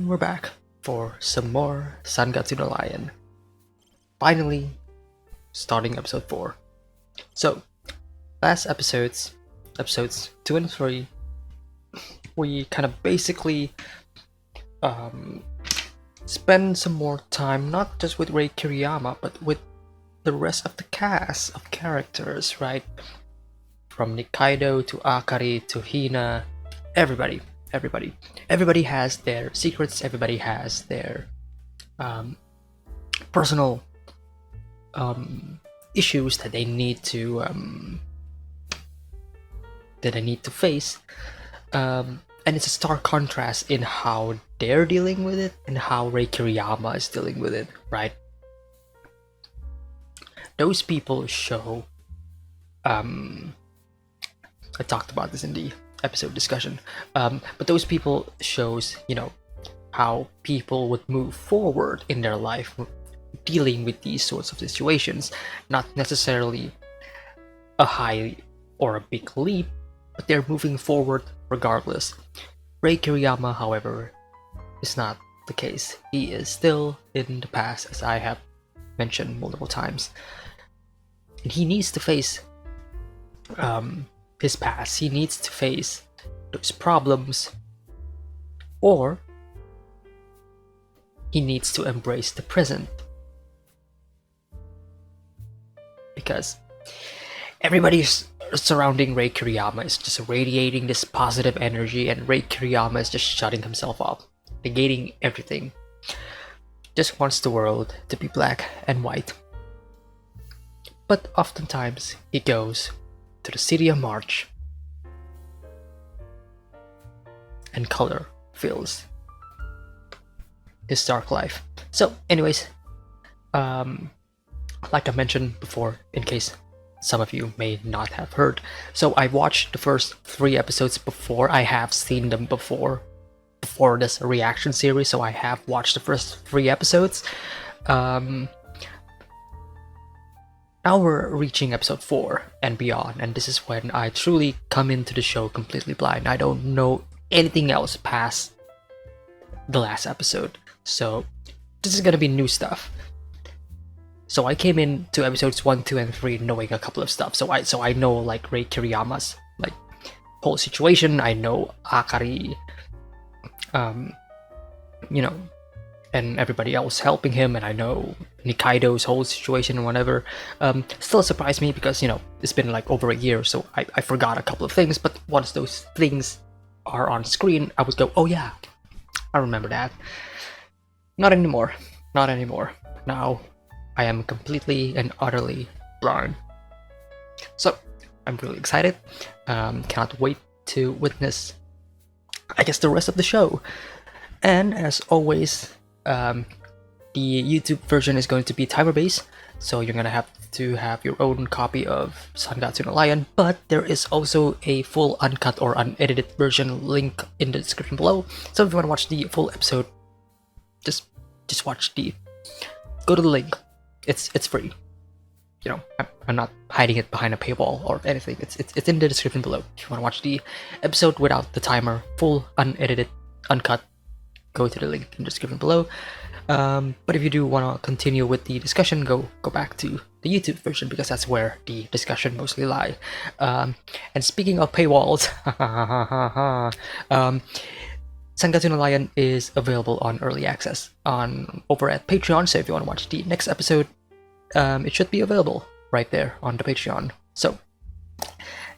And we're back for some more Sangatsu no Lion. Finally, starting episode 4. So, last episodes 2 and 3, we kind of basically spend some more time not just with Rei Kiriyama, but with the rest of the cast of characters, right? From Nikaidou to Akari to Hina, everybody has their secrets, everybody has their personal issues that they need to face, and it's a stark contrast in how they're dealing with it and how Rei Kiriyama is dealing with it, right? Those people show I talked about this in the episode discussion, but those people shows, how people would move forward in their life dealing with these sorts of situations, not necessarily a high or a big leap, but they're moving forward regardless. Rei Kiriyama, however, is not the case. He is still in the past, as I have mentioned multiple times, and he needs to face his past. He needs to face those problems, or he needs to embrace the present, because everybody surrounding Rei Kiriyama is just radiating this positive energy, and Rei Kiriyama is just shutting himself up, negating everything. Just wants the world to be black and white. But oftentimes he goes to the city of March, and color fills his dark life. So anyways, like I mentioned before, in case some of you may not have heard, so I watched the first 3 episodes before. I have seen them before this reaction series, so I have watched the first 3 episodes. Now we're reaching episode 4 and beyond, and this is when I truly come into the show completely blind. I don't know anything else past the last episode, so this is gonna be new stuff. So I came into episodes 1, 2, and 3 knowing a couple of stuff. So I know like Rei Kiriyama's like whole situation. I know Akari, and everybody else helping him, and I know Nikaidou's whole situation and whatever. Still surprised me because it's been like over a year, so I forgot a couple of things. But once those things are on screen, I would go, oh yeah, I remember that. Not anymore. Now I am completely and utterly blind. So I'm really excited. Cannot wait to witness, I guess, the rest of the show. And as always, the YouTube version is going to be timer-based, so you're gonna have to have your own copy of Sangatsu no Lion, but there is also a full uncut or unedited version link in the description below. So if you want to watch the full episode, just go to the link. It's free. I'm not hiding it behind a paywall or anything. It's in the description below. If you want to watch the episode without the timer, full, unedited, uncut, go to the link in the description below. But if you do want to continue with the discussion, go back to the YouTube version, because that's where the discussion mostly lie. And speaking of paywalls, Sangatsu no Lion is available on early access over at Patreon. So if you want to watch the next episode, it should be available right there on the Patreon. So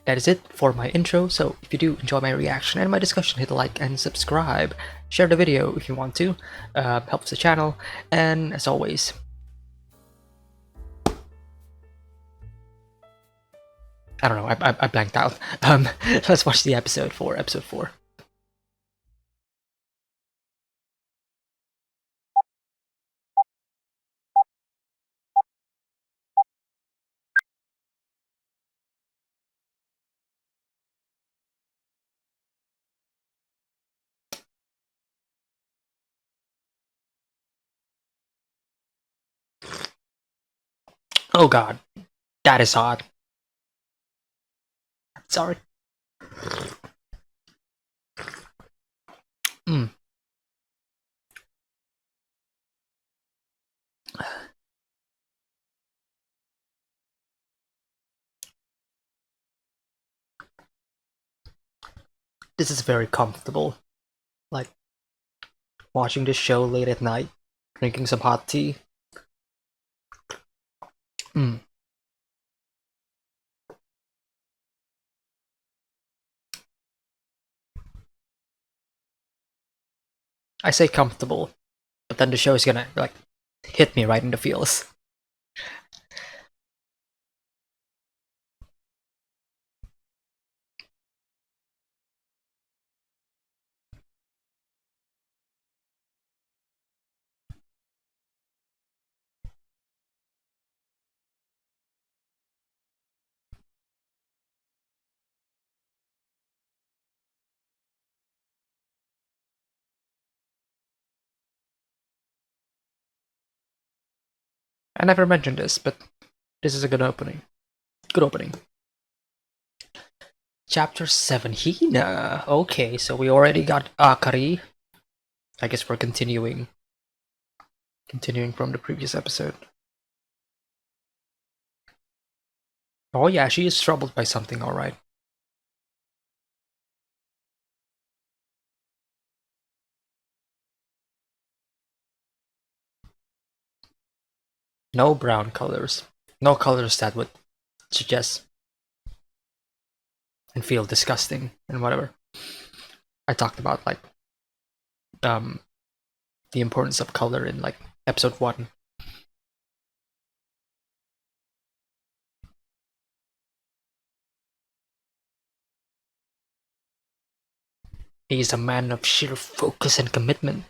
that is it for my intro. So if you do enjoy my reaction and my discussion, hit like and subscribe. Share the video if you want to. Helps the channel. And as always, I don't know, I blanked out. Let's watch the episode for episode 4. Oh god, that is hot. Sorry. This is very comfortable. Like watching this show late at night, drinking some hot tea. Mm. I say comfortable, but then the show is gonna like hit me right in the feels. I never mentioned this, but this is a good opening. Good opening. Chapter 7, Hina. Okay, so we already got Akari. I guess we're continuing from the previous episode. Oh yeah, she is troubled by something, alright. No brown colors. No colors that would suggest and feel disgusting and whatever. I talked about like um the importance of color in like episode 1. He is a man of sheer focus and commitment.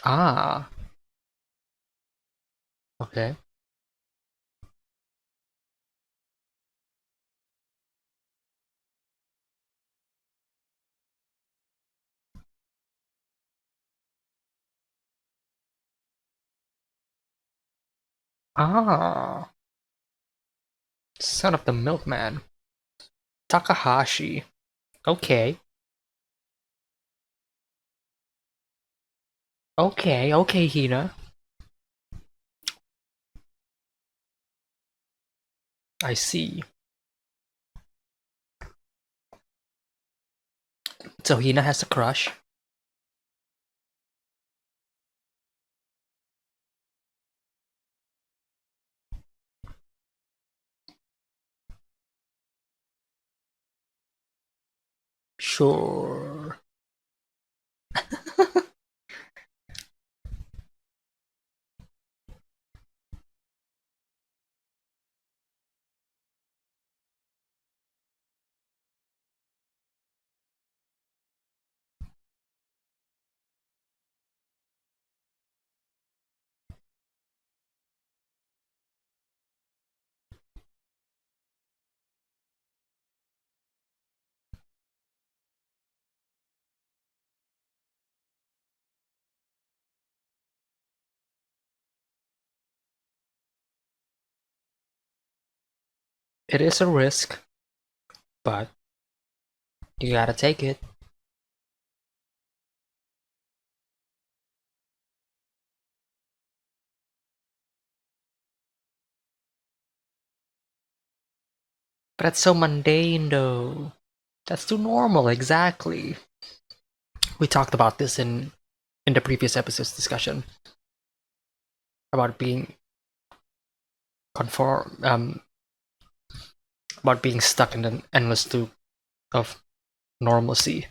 Ah, okay. Ah, son of the milkman. Takahashi. Okay. Okay, okay, Hina. I see. So Hina has a crush. Sure. It is a risk, but you gotta take it. But that's so mundane, though. That's too normal, exactly. We talked about this in the previous episode's discussion about being conform about being stuck in an endless loop of normalcy,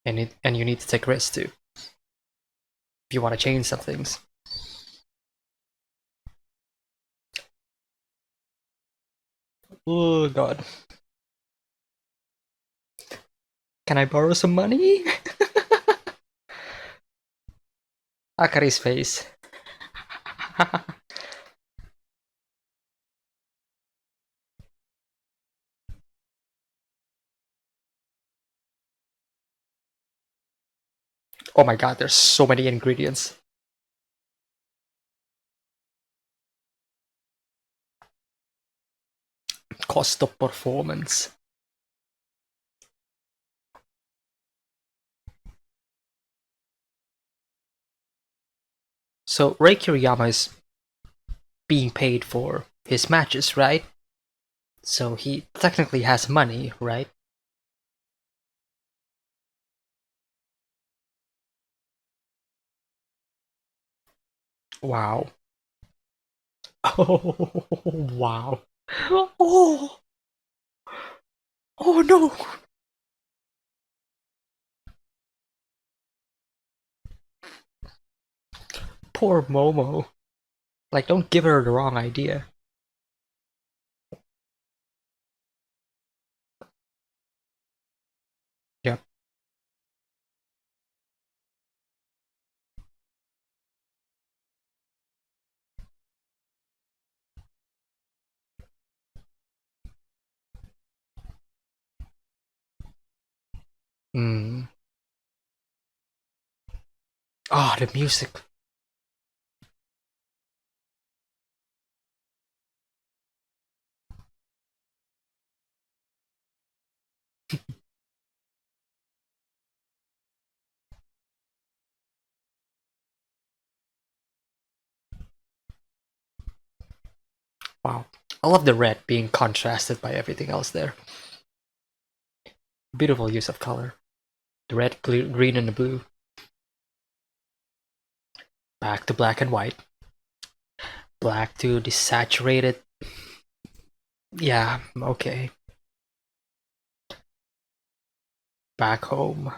and you need to take risks too if you want to change some things. Oh god. Can I borrow some money? Akari's face. Oh my god, there's so many ingredients. Cost of performance. So Rei Kiriyama is being paid for his matches, right? So he technically has money, right? Wow. Oh, wow. Oh, oh no. Poor Momo. Like, don't give her the wrong idea. Yep. Mm. Ah, the music. Wow. I love the red being contrasted by everything else there. Beautiful use of color. The red, green, and the blue. Back to black and white. Black to desaturated. Yeah, okay. Back home.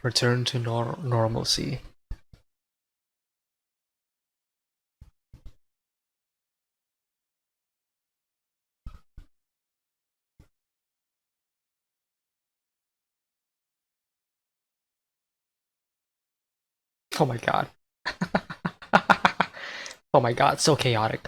Return to normalcy. Oh my god. Oh my god, so chaotic.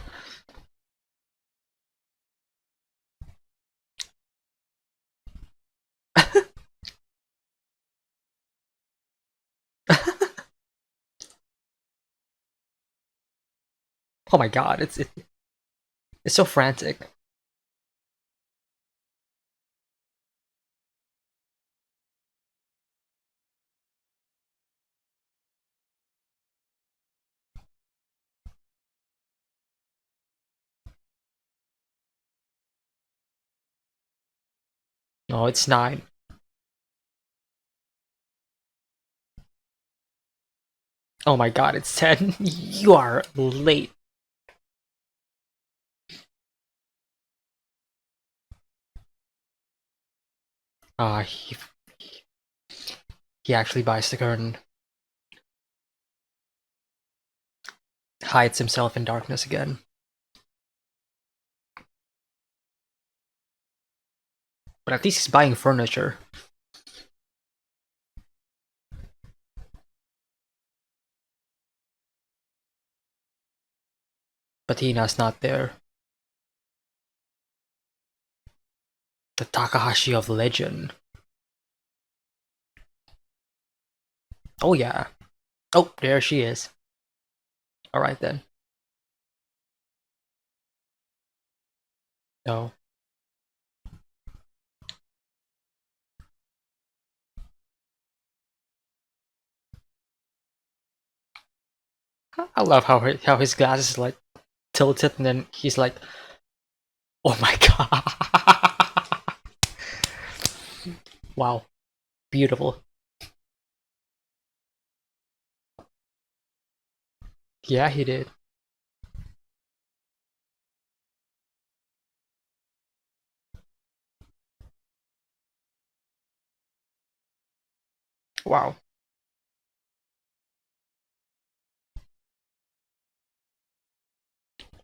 Oh my god, it's so frantic. No, it's 9. Oh my god, it's 10. You are late. Ah, he actually buys the curtain. Hides himself in darkness again. But at least he's buying furniture. But Hina's not there. The Takahashi of legend. Oh yeah. Oh, there she is. Alright then. No. I love how his glasses like tilted and then he's like, oh my god. Wow. Beautiful. Yeah, he did. Wow.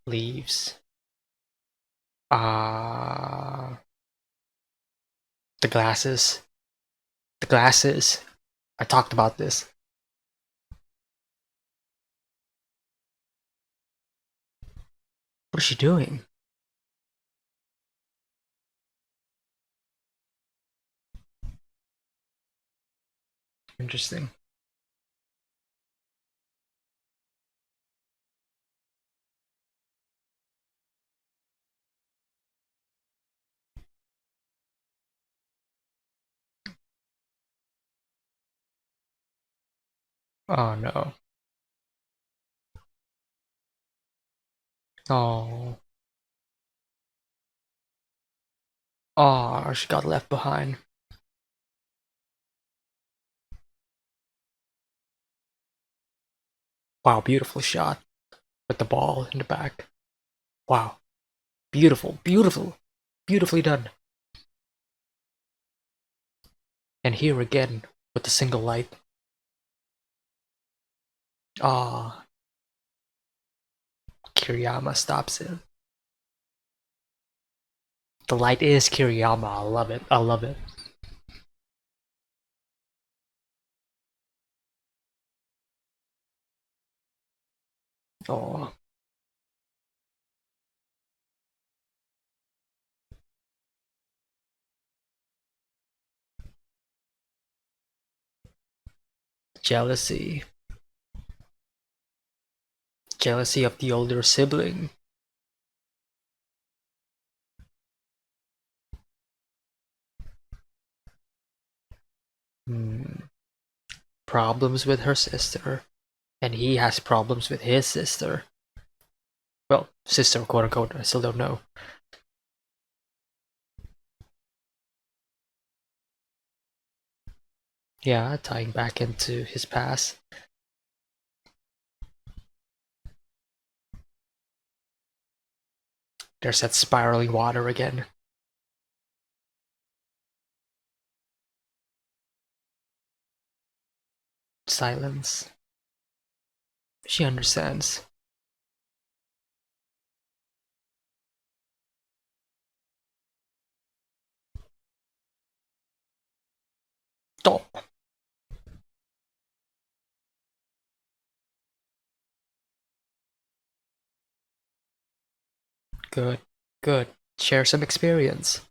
Leaves. Ah, the glasses. The glasses. I talked about this. What is she doing? Interesting. Oh no. Oh. Oh, she got left behind. Wow, beautiful shot with the ball in the back. Wow, beautiful, beautiful, beautifully done. And here again with the single light. Ah, Kiriyama stops it. The light is Kiriyama. I love it. I love it. Oh, jealousy. Jealousy of the older sibling. Hmm. Problems with her sister. And he has problems with his sister. Well, sister, quote unquote. I still don't know. Yeah, tying back into his past. There's that spiraling water again. Silence. She understands. Stop. Good. Good. Share some experience.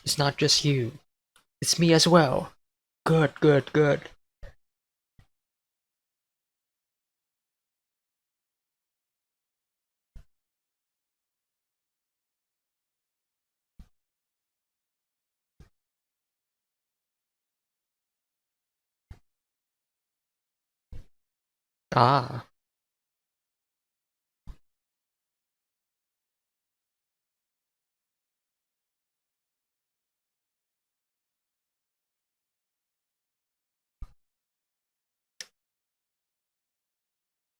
It's not just you. It's me as well. Good, good, good. Ah,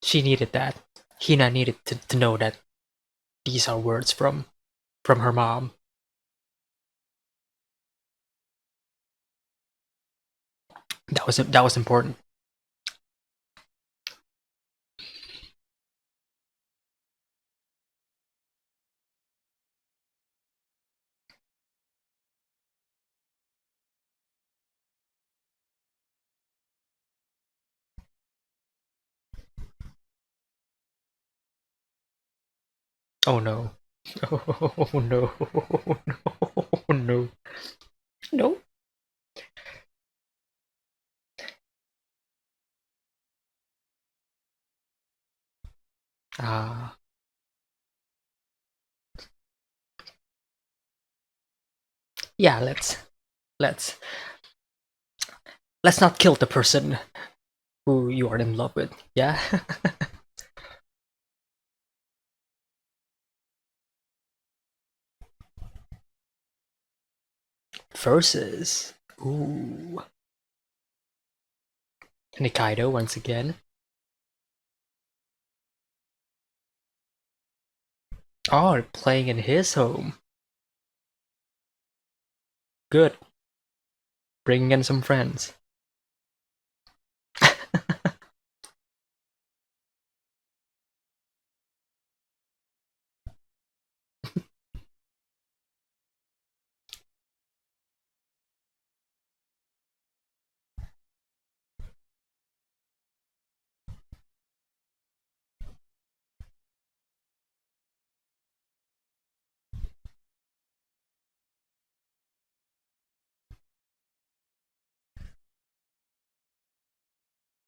she needed that. Hina needed to know that these are words from her mom. That was important. Oh no. Oh no. Oh no. No. Ah. Yeah, let's let's not kill the person who you are in love with. Yeah. Versus. Ooh. Nikaido once again. Oh, playing in his home. Good. Bringing in some friends.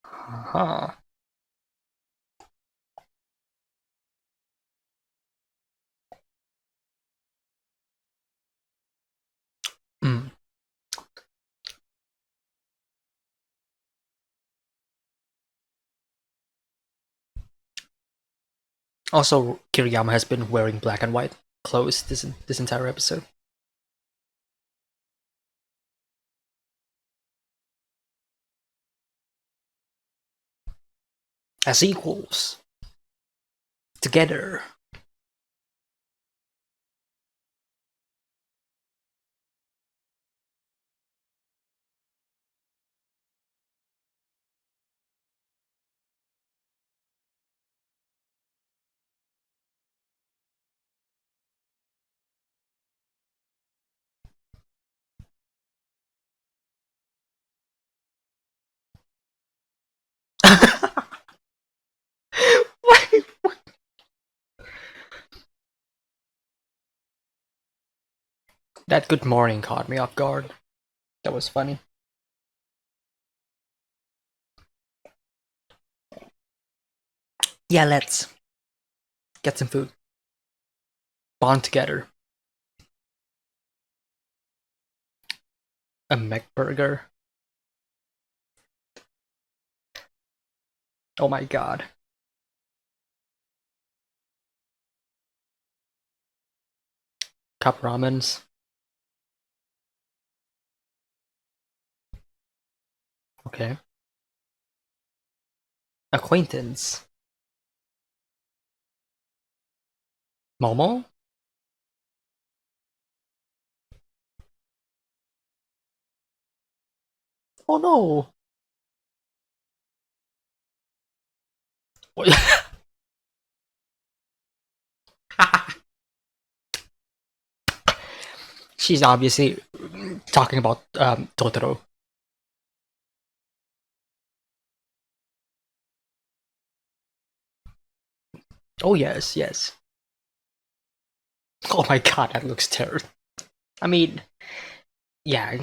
Huh. Mm. Also, Kiriyama has been wearing black and white clothes this entire episode. As equals. Together. That good morning caught me off guard. That was funny. Yeah, let's get some food. Bond together. A mech burger. Oh my god. Cup ramens. Okay. Acquaintance. Momo? Oh no! She's obviously talking about Totoro. Oh yes, yes. Oh my god, that looks terrible. I mean, yeah,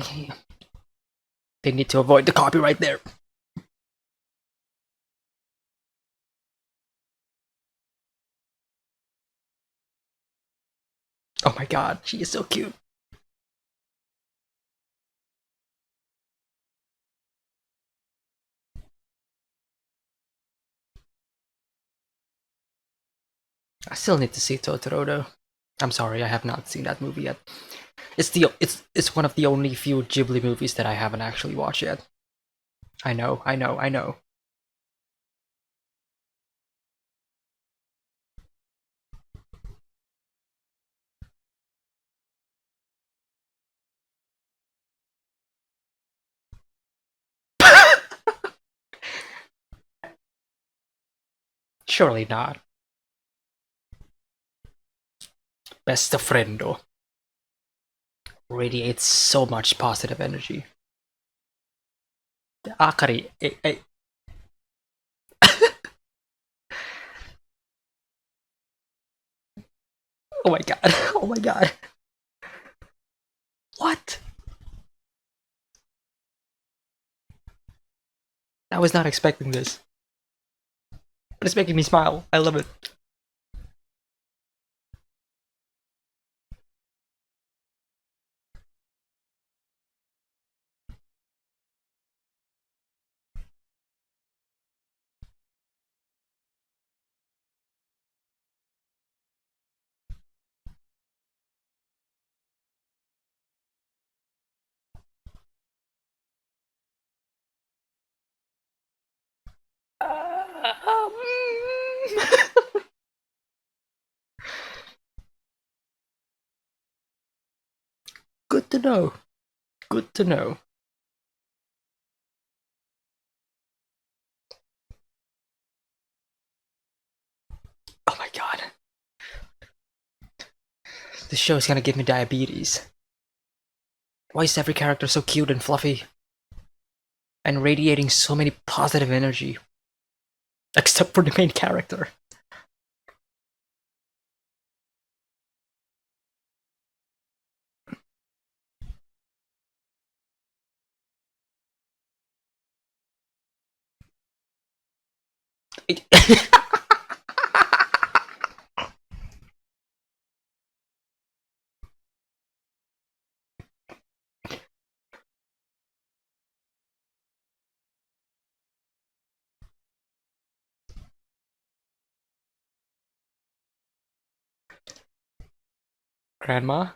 they need to avoid the copyright there. Oh my god, she is so cute. I still need to see Totoro though. I'm sorry, I have not seen that movie yet. It's one of the only few Ghibli movies that I haven't actually watched yet. I know, I know, I know. Surely not. Best friendo radiates so much positive energy. Akari, oh my god, oh my god. What? I was not expecting this. But it's making me smile. I love it. Um, Good to know. Good to know. Oh my god. This show is gonna give me diabetes. Why is every character so cute and fluffy? And radiating so many positive energy? Except for the main character. Grandma?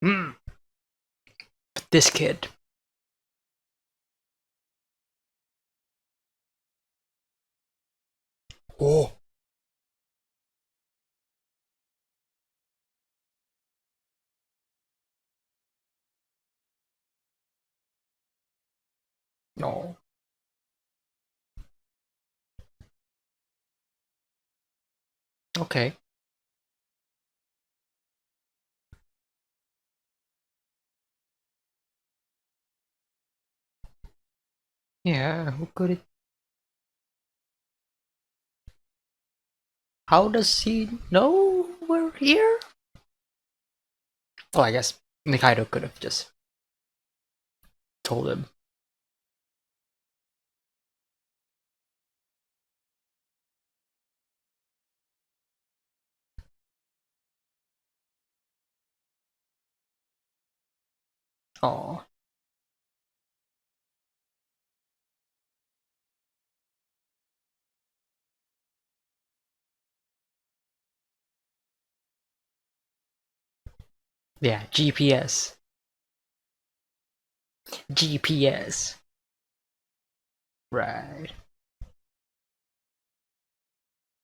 Hmm. This kid. Oh. No. Okay. Yeah, who could it? How does he know we're here? Well, I guess Nikaido could have just told him. Oh. Yeah, GPS. GPS. Right.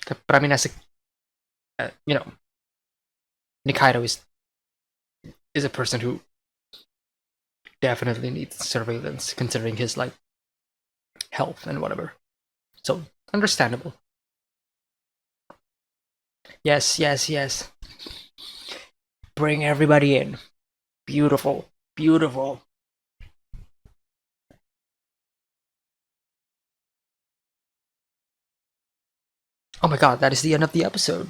But I mean, as a Nikaido is a person who definitely needs surveillance, considering his like health and whatever. So understandable. Yes, yes, yes. Bring everybody in. Beautiful, beautiful. Oh my god, that is the end of the episode.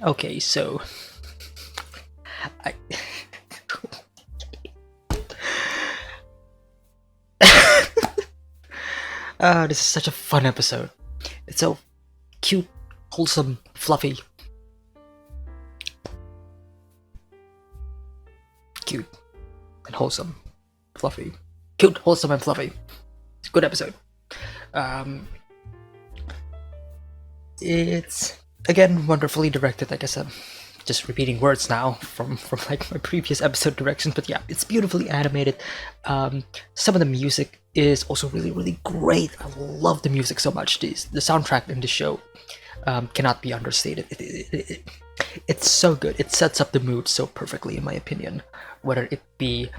Okay, so I this is such a fun episode. It's so cute, wholesome, fluffy. Cute and wholesome, fluffy. Cute, wholesome, and fluffy. It's a good episode. Um, it's again wonderfully directed. Like I said, just repeating words now from like my previous episode directions, but yeah, it's beautifully animated. Some of the music is also really great. I love the music so much. The soundtrack in the show cannot be understated. It's so good. It sets up the mood so perfectly, in my opinion. Whether it be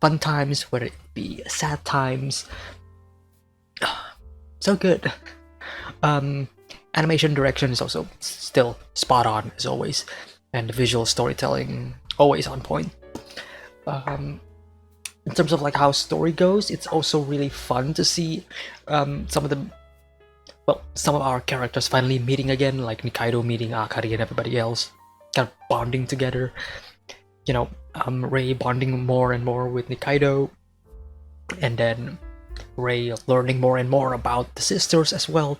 fun times, whether it be sad times, so good. Animation direction is also still spot on as always, and the visual storytelling always on point. In terms of like how story goes, it's also really fun to see some of the well, some of our characters finally meeting again, like Nikaidou meeting Akari and everybody else, kind of bonding together. You know, Rei bonding more and more with Nikaidou, and then Rei learning more and more about the sisters as well.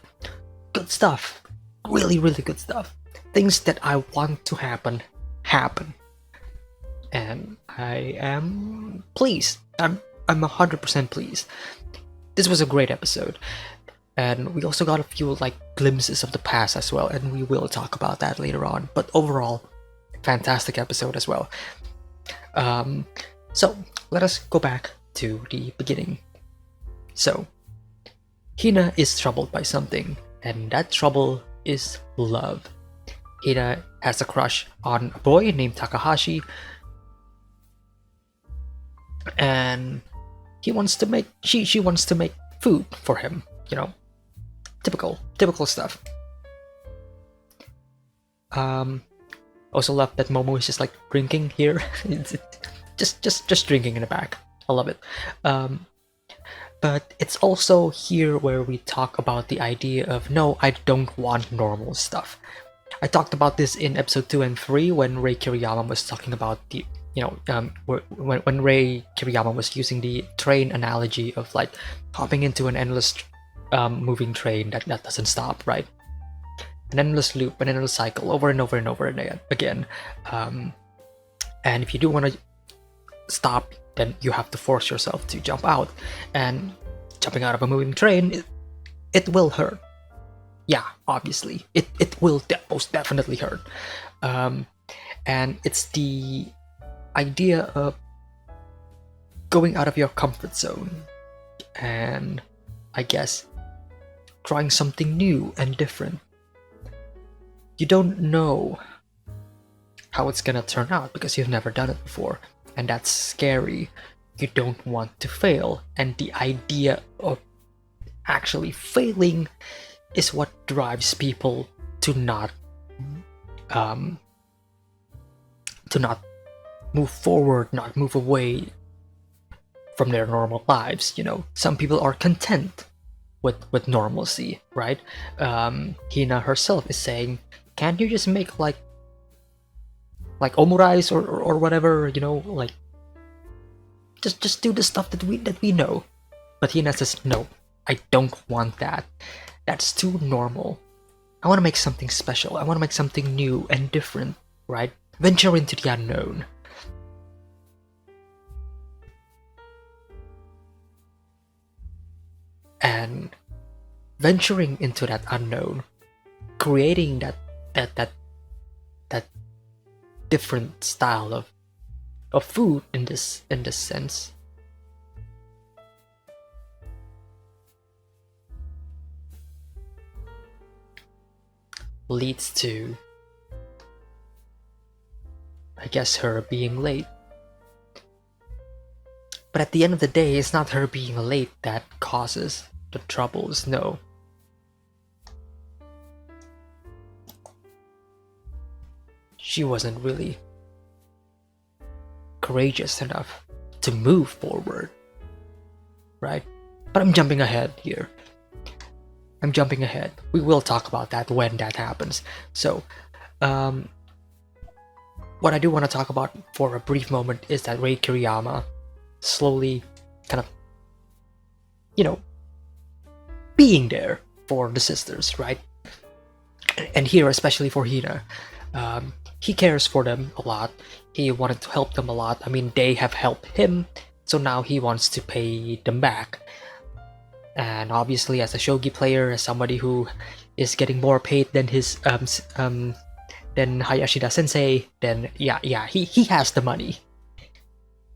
Good stuff. Really, really good stuff. Things that I want to happen. And I am pleased. I'm 100% pleased. This was a great episode. And we also got a few like glimpses of the past as well, and we will talk about that later on. But overall, fantastic episode as well. So let us go back to the beginning. So Hina is troubled by something, and that trouble is love. Hina has a crush on a boy named Takahashi, and she wants to make food for him, you know. Typical stuff. Also love that Momo is just like drinking here. just drinking in the back. I love it. But it's also here where we talk about the idea of, no, I don't want normal stuff. I talked about this in episode 2 and 3 when Rei Kiriyama was talking about the, when Rei Kiriyama was using the train analogy of like hopping into an endless moving train that doesn't stop, right? An endless loop, an endless cycle, over and over and over again. And if you do want to stop, then you have to force yourself to jump out. And jumping out of a moving train, it will hurt. Yeah, obviously. It will most definitely hurt. And it's the idea of going out of your comfort zone and, I guess, trying something new and different. You don't know how it's gonna turn out because you've never done it before, and that's scary. You don't want to fail, and the idea of actually failing is what drives people to not move forward, not move away from their normal lives. You know, some people are content with normalcy, right? Hina herself is saying, can't you just make like omurice or whatever, you know, like just do the stuff that we know. But Hina says, no, I don't want that. That's too normal. I want to make something special. I want to make something new and different, right? Venture into the unknown. And venturing into that unknown, creating that different style of food in this sense, leads to, I guess, her being late. But at the end of the day, it's not her being late that causes the troubles, no. She wasn't really courageous enough to move forward, right? But I'm jumping ahead here. We will talk about that when that happens. So, what I do want to talk about for a brief moment is that Rei Kiriyama slowly kind of, you know, being there for the sisters, right? And here, especially for Hina, he cares for them a lot. He wanted to help them a lot. I mean, they have helped him, so now he wants to pay them back. And obviously, as a shogi player, as somebody who is getting more paid than his than Hayashida Sensei, then yeah, he has the money.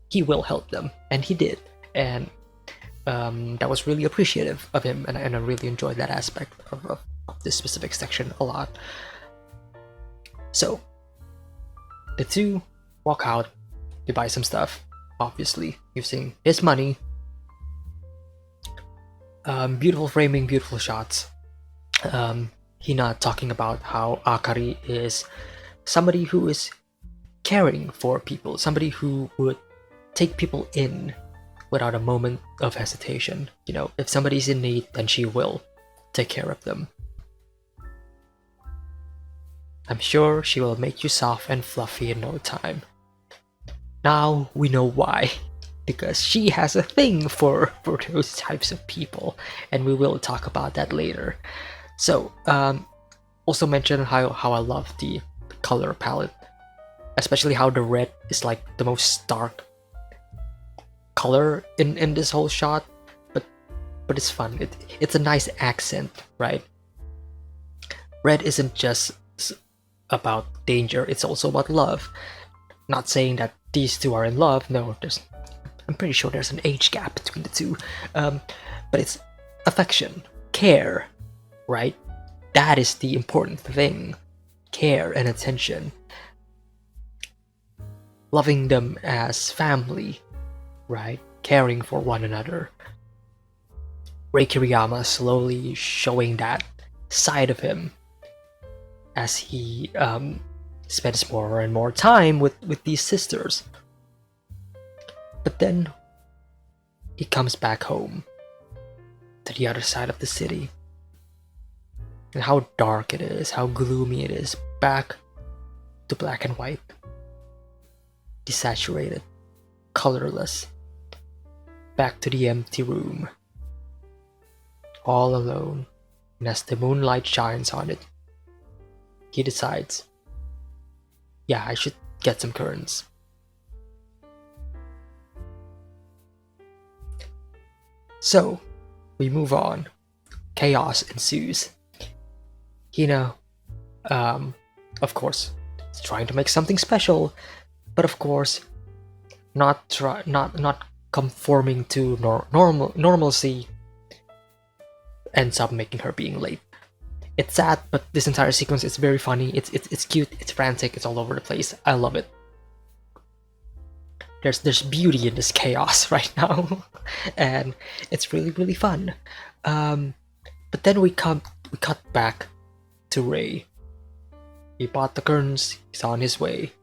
He will help them, and he did. And that was really appreciative of him, and I really enjoyed that aspect of this specific section a lot. So the two walk out to buy some stuff, obviously using his money. Beautiful framing, beautiful shots. Hina talking about how Akari is somebody who is caring for people, somebody who would take people in without a moment of hesitation. You know, if somebody's in need, then she will take care of them. I'm sure she will make you soft and fluffy in no time. Now we know why. Because she has a thing for those types of people, and we will talk about that later. So, also mention how I love the color palette, especially how the red is like the most stark color in this whole shot, but it's fun. It's a nice accent, right? Red isn't just about danger, it's also about love. Not saying that these two are in love, no, I'm pretty sure there's an age gap between the two, but it's affection, care, right? That is the important thing. Care and attention. Loving them as family, right? Caring for one another. Rei Kiriyama slowly showing that side of him as he spends more and more time with these sisters. But then he comes back home to the other side of the city. And how dark it is, how gloomy it is. Back to black and white. Desaturated. Colorless. Back to the empty room. All alone. And as the moonlight shines on it, he decides, yeah, I should get some curtains. So, we move on. Chaos ensues. Hina, of course, is trying to make something special, but of course, not conforming to normalcy, ends up making her being late. It's sad, but this entire sequence is very funny. It's cute. It's frantic. It's all over the place. I love it. There's beauty in this chaos right now, and it's really fun. But then we cut back to Rei. He bought the curtains. He's on his way.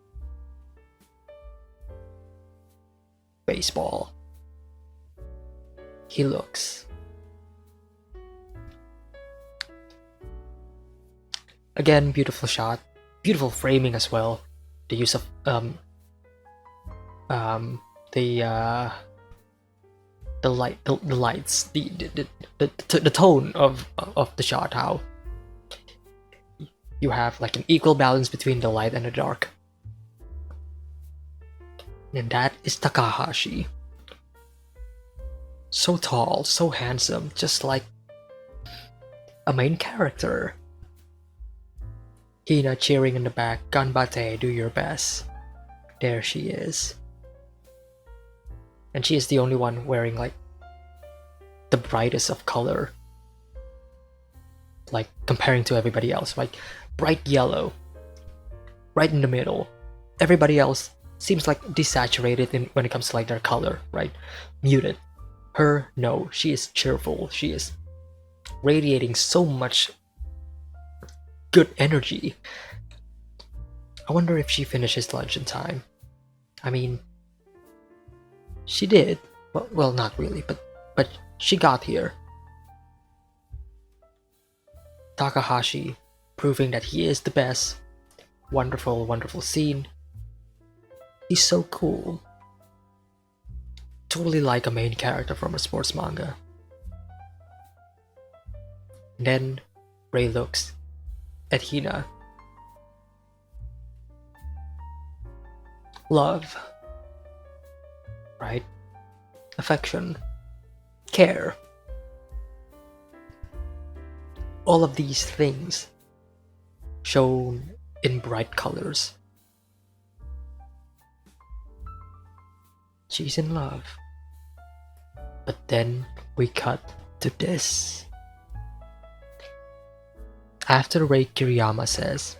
Baseball. He looks. Again, beautiful shot, beautiful framing as well. The use of the lights, the tone of the shot. How you have like an equal balance between the light and the dark. And that is Takahashi. So tall, so handsome, just like a main character. Hina cheering in the back, "Ganbate, do your best." There she is. And she is the only one wearing like the brightest of color. Like comparing to everybody else, like bright yellow, right in the middle. Everybody else seems like desaturated when it comes to like their color, right? Muted. Her, no, she is cheerful. She is radiating so much good energy. I wonder if she finishes lunch in time. I mean, she did. Well, not really, but she got here. Takahashi proving that he is the best. Wonderful, wonderful scene. He's so cool. Totally like a main character from a sports manga. And then Rei looks at Hina. Love. Right? Affection. Care. All of these things shown in bright colors. She's in love. But then we cut to this. After Rei Kiriyama says,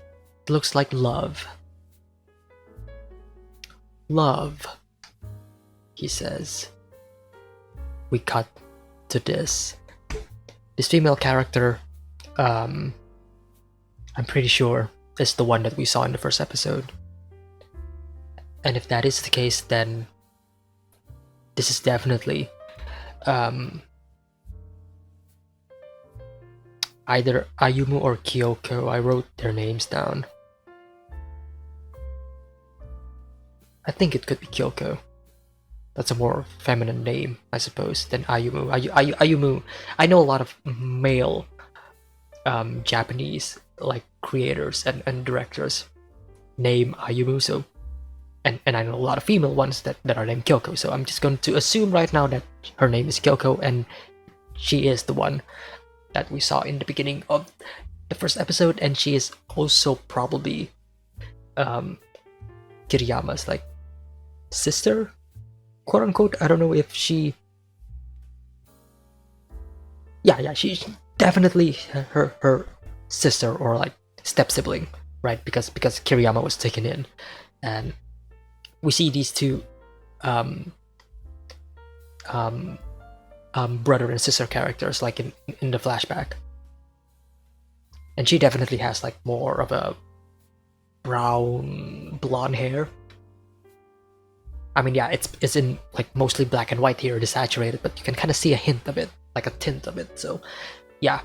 "Looks like love." Love, he says. We cut to this. This female character, I'm pretty sure is the one that we saw in the first episode. And if that is the case, then this is definitely either Ayumu or Kyoko. I wrote their names down. I think it could be Kyoko. That's a more feminine name, I suppose, than Ayumu. Ayumu. I know a lot of male Japanese like creators and directors name Ayumu, so and I know a lot of female ones that are named Kyoko, so I'm just going to assume right now that her name is Kyoko and she is the one that we saw in the beginning of the first episode, and she is also probably Kiriyama's like sister, quote unquote. I don't know if she she's definitely her sister or like step sibling, right? Because Kiriyama was taken in, and we see these two brother and sister characters like in the flashback, and she definitely has like more of a brown blonde hair. I mean, yeah, it's in like mostly black and white here, desaturated, but you can kind of see a hint of it, like a tint of it. So yeah,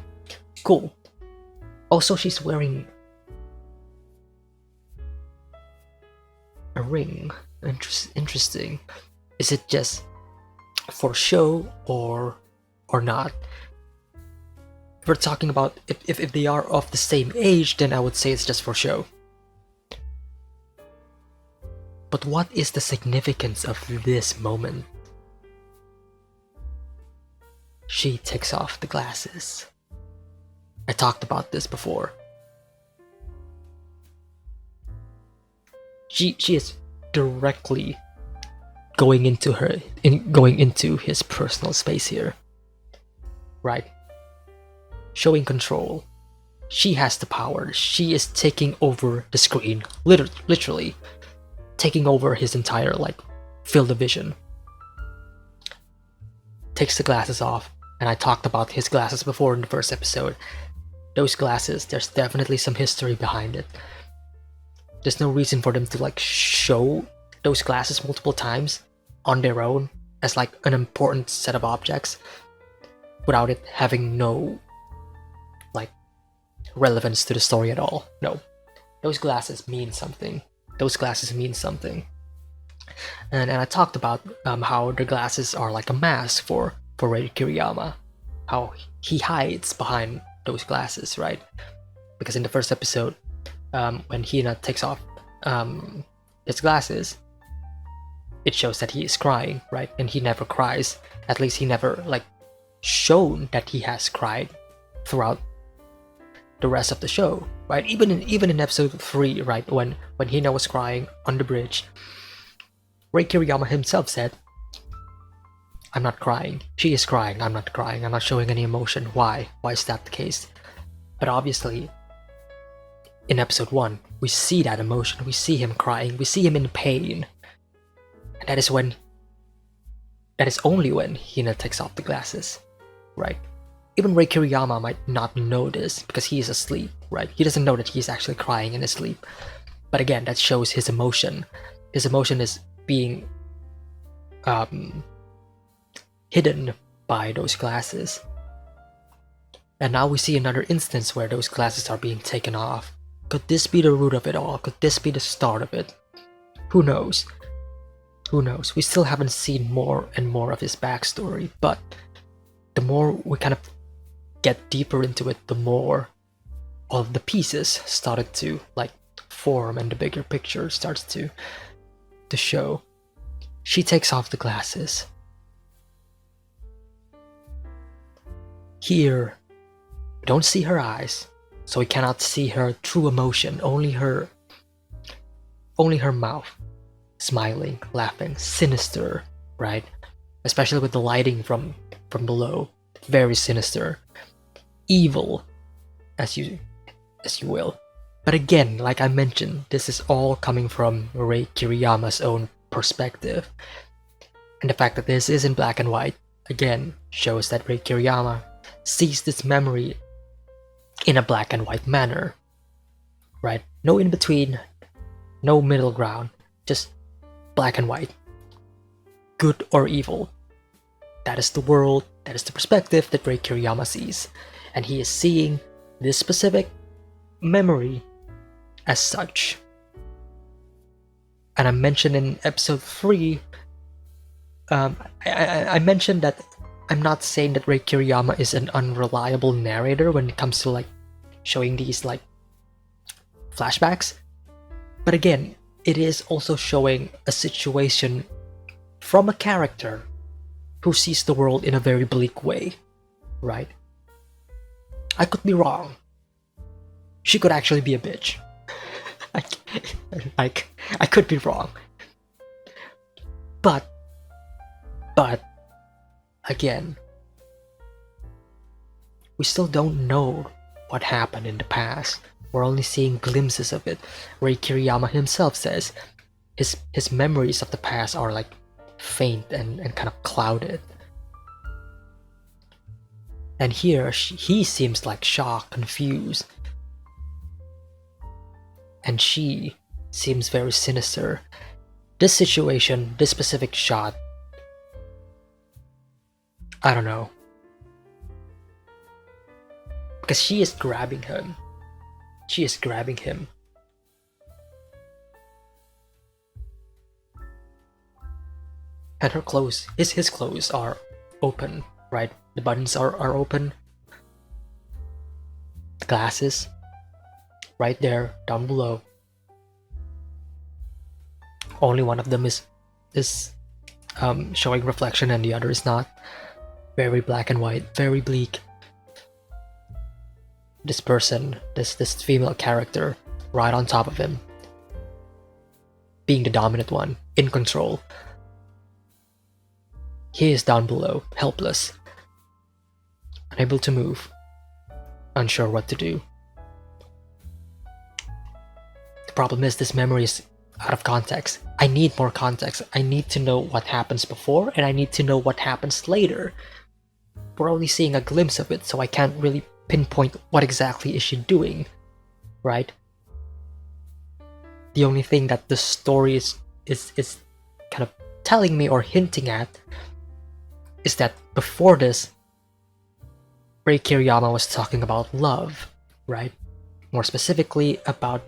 cool. Also, she's wearing a ring. Interesting. Is it just for show or not? If we're talking about if they are of the same age, then I would say it's just for show. But what is the significance of this moment? She takes off the glasses. I talked about this before. She is directly going into his personal space here, right? Showing control. She has the power. She is taking over the screen, literally taking over his entire like field of vision. Takes the glasses off, and I talked about his glasses before in the first episode. Those glasses, there's definitely some history behind it. There's no reason for them to like show those glasses multiple times on their own as like an important set of objects without it having no like relevance to the story at all. No, those glasses mean something. Those glasses mean something. And I talked about how the glasses are like a mask for Rei Kiriyama, how he hides behind those glasses, right? Because in the first episode, when Hina takes off his glasses, it shows that he is crying, right? And he never cries. At least he never like shown that he has cried throughout the rest of the show, right? Even in episode 3, right, when Hina was crying on the bridge, Rei Kiriyama himself said, "I'm not crying. She is crying. I'm not crying. I'm not showing any emotion. Why? Why is that the case?" But obviously, in episode 1, we see that emotion. We see him crying. We see him in pain. And that is only when Hina takes off the glasses, right? Even Rei Kiriyama might not know this because he is asleep, right? He doesn't know that he's actually crying in his sleep. But again, that shows his emotion. His emotion is being hidden by those glasses. And now we see another instance where those glasses are being taken off. Could this be the root of it all? Could this be the start of it? Who knows? Who knows? We still haven't seen more and more of his backstory, but the more we kind of get deeper into it, the more all of the pieces started to like form and the bigger picture starts to show. She takes off the glasses. Here, we don't see her eyes, so we cannot see her true emotion, only her mouth, smiling, laughing, sinister, right? Especially with the lighting from below, very sinister, evil, as you will. But again, like I mentioned, this is all coming from Rei Kiriyama's own perspective. And the fact that this is in black and white, again, shows that Rei Kiriyama sees this memory in a black and white manner, right? No in between, no middle ground, just black and white. Good or evil. That is the world, that is the perspective that Rei Kiriyama sees. And he is seeing this specific memory as such. And I mentioned in episode 3, I mentioned that I'm not saying that Rei Kiriyama is an unreliable narrator when it comes to like showing these like flashbacks. But again, it is also showing a situation from a character who sees the world in a very bleak way, right? I could be wrong. She could actually be a bitch. I could be wrong. But again, we still don't know what happened in the past. We're only seeing glimpses of it. Rei Kiriyama himself says his memories of the past are like faint and kind of clouded. And here he seems like shocked, confused. And she seems very sinister. This situation, this specific shot, I don't know. Because she is grabbing him. She is grabbing him. And her clothes, his clothes are open, right? The buttons are open. The glasses, right there, down below. Only one of them is showing reflection and the other is not. Very black and white, very bleak. This person, this female character, right on top of him, being the dominant one, in control. He is down below, helpless, unable to move, unsure what to do. The problem is this memory is out of context. I need more context. I need to know what happens before, and I need to know what happens later. We're only seeing a glimpse of it, so I can't really pinpoint what exactly is she doing, right? The only thing that the story is kind of telling me or hinting at is that before this, Rei Kiriyama was talking about love, right? More specifically about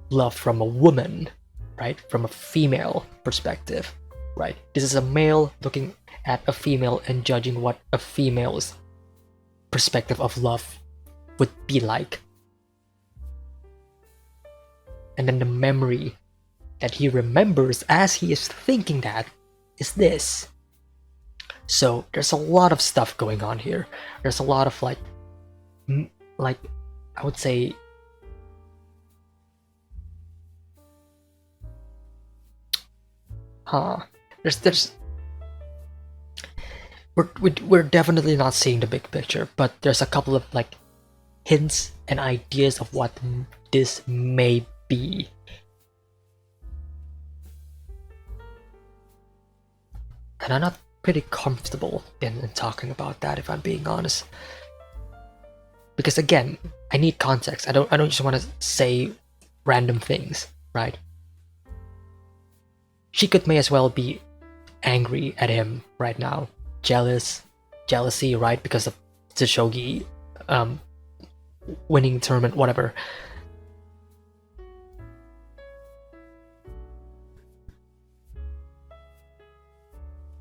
love from a woman, right? From a female perspective, right? This is a male looking at a female and judging what a female's perspective of love would be like. And then the memory that he remembers as he is thinking that is this. So there's a lot of stuff going on here. There's a lot of like I would say we're definitely not seeing the big picture, but there's a couple of like hints and ideas of what this may be. And I'm not pretty comfortable in talking about that, if I'm being honest. Because again, I need context. I don't just want to say random things, right? She may as well be angry at him right now. Jealousy, right? Because of Tsushogi winning tournament, whatever.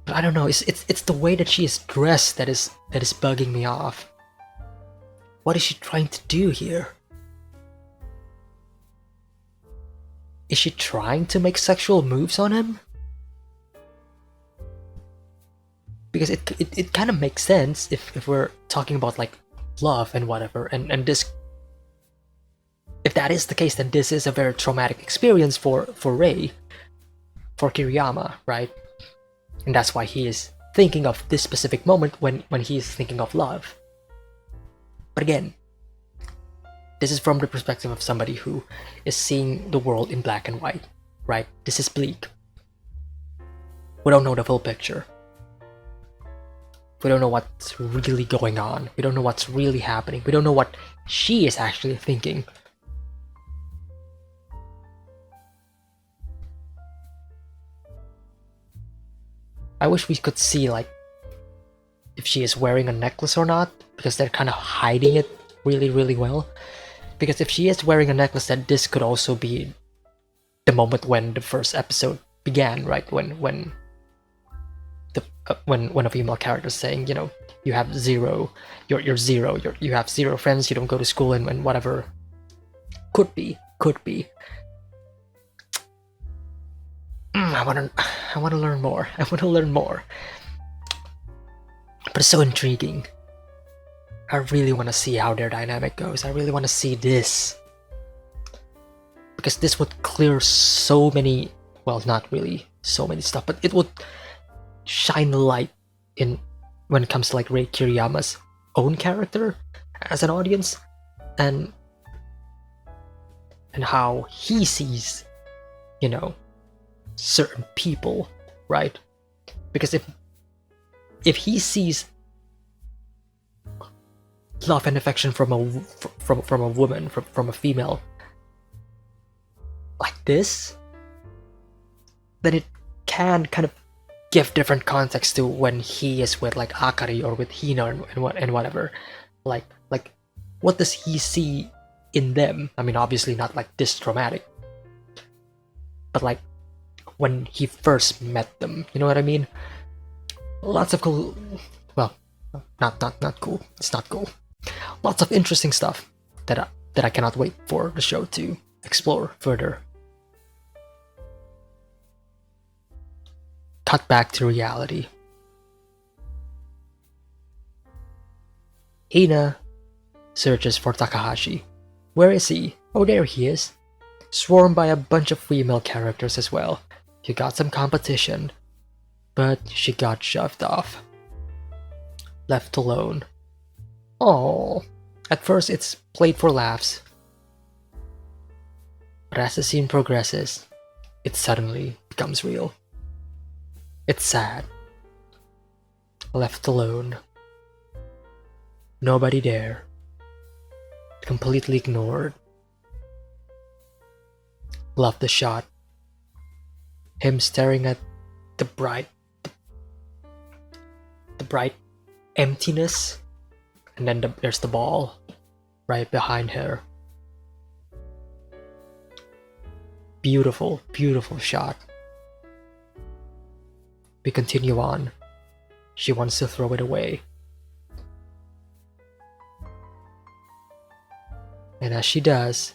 But I don't know, it's the way that she is dressed that is bugging me off. What is she trying to do here? Is she trying to make sexual moves on him? Because it kind of makes sense if we're talking about like love and whatever, and this, if that is the case, then this is a very traumatic experience for Rei, for Kiriyama, right? And that's why he is thinking of this specific moment when he is thinking of love. But again, this is from the perspective of somebody who is seeing the world in black and white, right? This is bleak. We don't know the full picture. We don't know what's really going on. We don't know what's really happening. We don't know what she is actually thinking. I wish we could see like if she is wearing a necklace or not, because they're kind of hiding it really, really well. Because if she is wearing a necklace, then this could also be the moment when the first episode began, right? When a female character is saying, you know, you have zero, you're zero, you have zero friends, you don't go to school, and whatever. Could be. I wanna learn more. But it's so intriguing. I really want to see how their dynamic goes. I really want to see this. Because this would clear so many, well, not really so many stuff, but it would shine the light in when it comes to like Rei Kiriyama's own character as an audience, and how he sees, you know, certain people, right? Because if he sees love and affection from a woman, from a female like this, then it can kind of give different context to when he is with like Akari or with Hina and whatever. Like what does he see in them? I mean, obviously not like this traumatic, but like when he first met them, you know what I mean? Lots of cool, well, not cool. It's not cool. Lots of interesting stuff that I cannot wait for the show to explore further. Cut back to reality. Hina searches for Takahashi. Where is he? Oh, there he is. Swarmed by a bunch of female characters as well. She got some competition, but she got shoved off. Left alone. Oh, at first it's played for laughs, but as the scene progresses, it suddenly becomes real. It's sad. Left alone. Nobody there. Completely ignored. Love the shot. Him staring at the bright emptiness, and then there's the ball right behind her. Beautiful, beautiful shot. We continue on. She wants to throw it away. And as she does,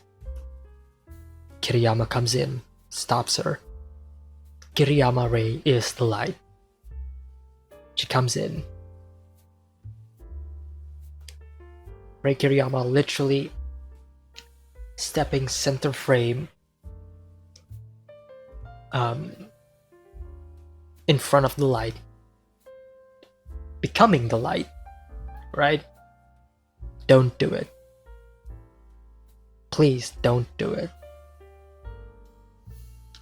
Kiriyama comes in, stops her. Kiriyama Rei is the light. She comes in. Rei Kiriyama literally stepping center frame in front of the light, becoming the light, right? Don't do it. Please don't do it.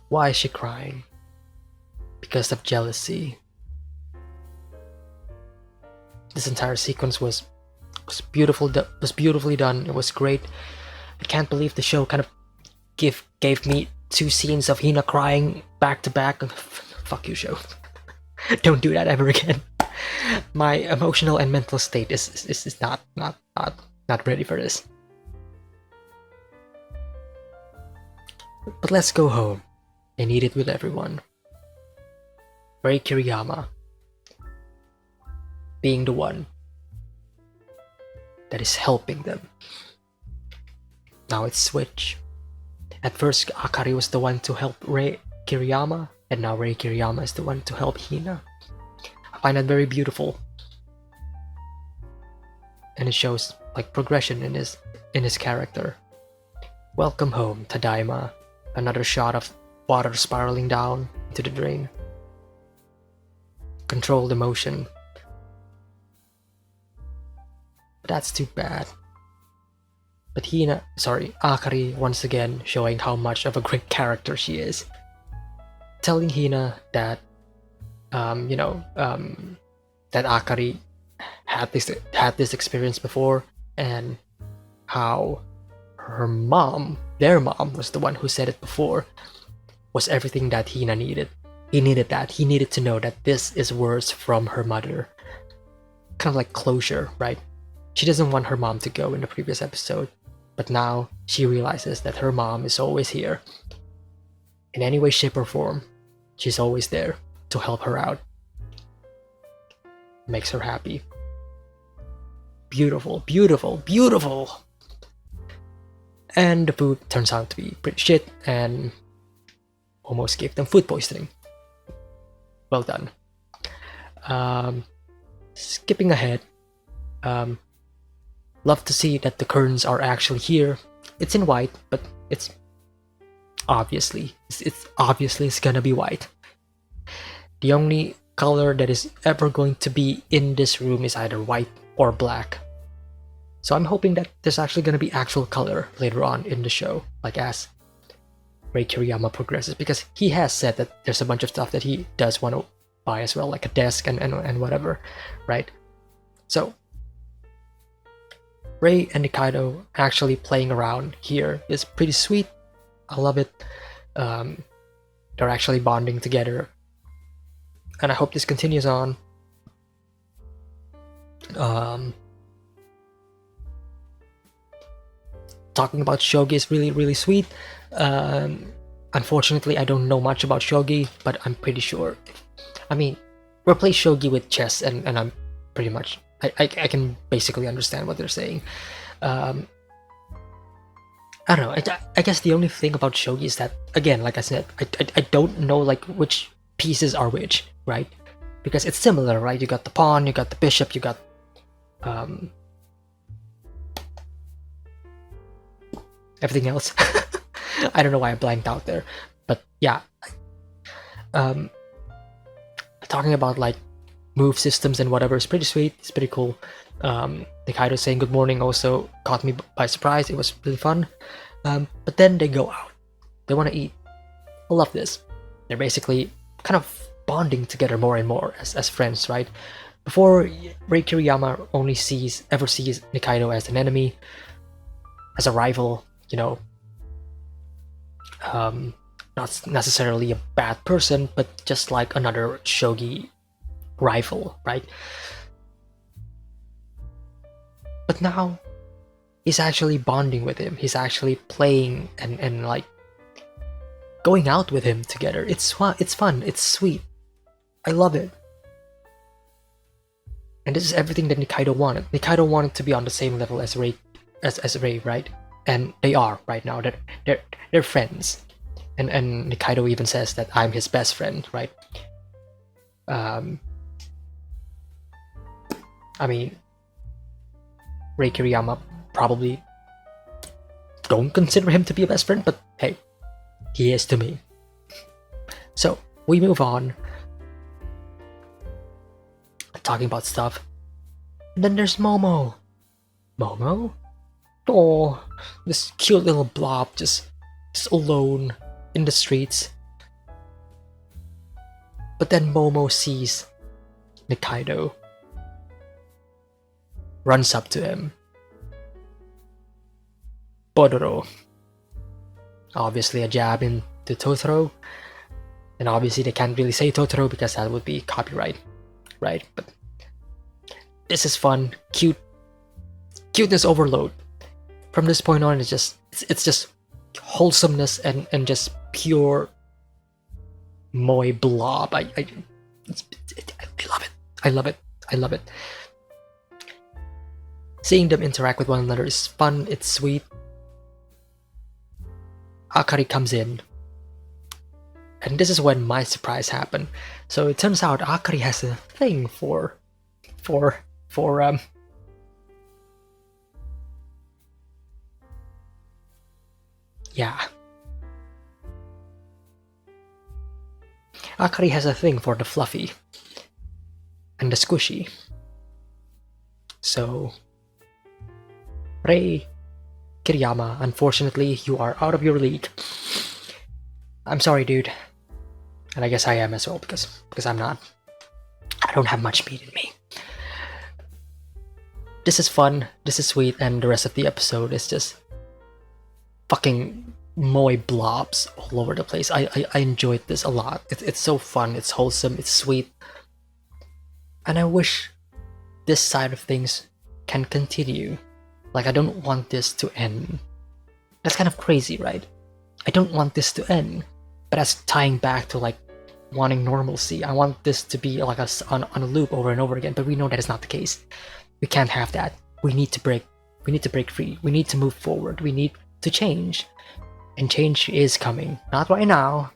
Why is she crying? Because of jealousy. This entire sequence was beautifully done. It was great. I can't believe the show kind of gave me 2 scenes of Hina crying back to back. Fuck you, show. Don't do that ever again. My emotional and mental state is not ready for this. But let's go home and eat it with everyone. Rei Kiriyama being the one that is helping them. Now it's switch. At first, Akari was the one to help Rei Kiriyama, and now Rei Kiriyama is the one to help Hina. I find that very beautiful, and it shows like progression in his character. Welcome home, Tadaima. Another shot of water spiraling down into the drain. Controlled emotion. But that's too bad. But Akari once again showing how much of a great character she is. Telling Hina that, that Akari had this experience before, and how their mom was the one who said it before, was everything that Hina needed. He needed that. He needed to know that this is words from her mother. Kind of like closure, right? She doesn't want her mom to go in the previous episode, but now she realizes that her mom is always here. In any way, shape, or form, she's always there to help her out. Makes her happy. Beautiful, beautiful, beautiful! And the food turns out to be pretty shit and almost gave them food poisoning. Well done. Skipping ahead, love to see that the curtains are actually here. It's in white, but it's obviously it's gonna be white. The only color that is ever going to be in this room is either white or black. So I'm hoping that there's actually gonna be actual color later on in the show, like as Rei Kiriyama progresses, because he has said that there's a bunch of stuff that he does want to buy as well, like a desk and whatever, right? So Rei and Nikaidou actually playing around here is pretty sweet. I love it. They're actually bonding together, and I hope this continues on. Talking about shogi is really, really sweet. Unfortunately, I don't know much about shogi, but I'm pretty sure. I mean, replace shogi with chess, and I'm pretty much I can basically understand what they're saying. I don't know. I guess the only thing about shogi is that, again, like I said, I don't know like which pieces are which, right? Because it's similar, right? You got the pawn, you got the bishop, you got everything else. I don't know why I blanked out there, but yeah. Talking about like move systems and whatever is pretty sweet. It's pretty cool. Nikaidou saying good morning also caught me by surprise. It was really fun. But then they go out. They want to eat. I love this. They're basically kind of bonding together more and more as friends, right? Before, Rei Kiriyama only ever sees Nikaidou as an enemy, as a rival, you know. Not necessarily a bad person, but just like another shogi rival, right? But now he's actually bonding with him. He's actually playing and like going out with him together. It's fun. It's sweet. I love it. And this is everything that Nikaidou wanted. Nikaidou wanted to be on the same level as Rei, right? And they are right now. They're friends. And Nikaidou even says that I'm his best friend, right? I mean, Rei Kiriyama probably don't consider him to be a best friend, but hey, he is to me. So we move on, talking about stuff. And then there's Momo. Momo? Oh, this cute little blob just alone in the streets. But then Momo sees Nikaidou, runs up to him. Bodoro. Obviously a jab into Totoro. And obviously they can't really say Totoro because that would be copyright, right? But this is fun, cute, cuteness overload. From this point on, it's just wholesomeness and just pure moe blob. I love it. I love it. I love it. Seeing them interact with one another is fun. It's sweet. Akari comes in, and this is when my surprise happened. So it turns out Akari has a thing for yeah. Akari has a thing for the fluffy and the squishy. So, Rei Kiriyama, unfortunately, you are out of your league. I'm sorry, dude. And I guess I am as well, because I don't have much meat in me. This is fun, this is sweet, and the rest of the episode is just fucking moe blobs all over the place. I enjoyed this a lot. It's so fun, it's wholesome, it's sweet. And I wish this side of things can continue. Like, I don't want this to end. That's kind of crazy, right? I don't want this to end, but that's tying back to like wanting normalcy. I want this to be like on a loop over and over again, but we know that is not the case. We can't have that. We need to break free. We need to move forward. We need to change. And change is coming. Not right now,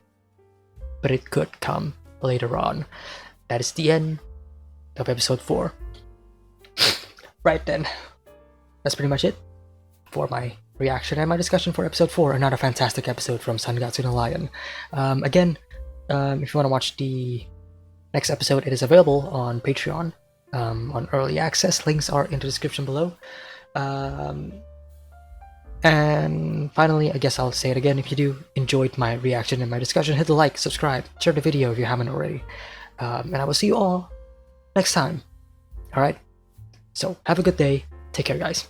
but it could come later on. That is the end of episode 4. Right then. That's pretty much it for my reaction and my discussion for episode 4. Another fantastic episode from Sangatsu no Lion. Again, if you want to watch the next episode, it is available on Patreon on early access. Links are in the description below. And finally, I guess I'll say it again, if you do enjoyed my reaction and my discussion, hit the like, subscribe, share the video if you haven't already. And I will see you all next time. Alright? So, have a good day. Take care, guys.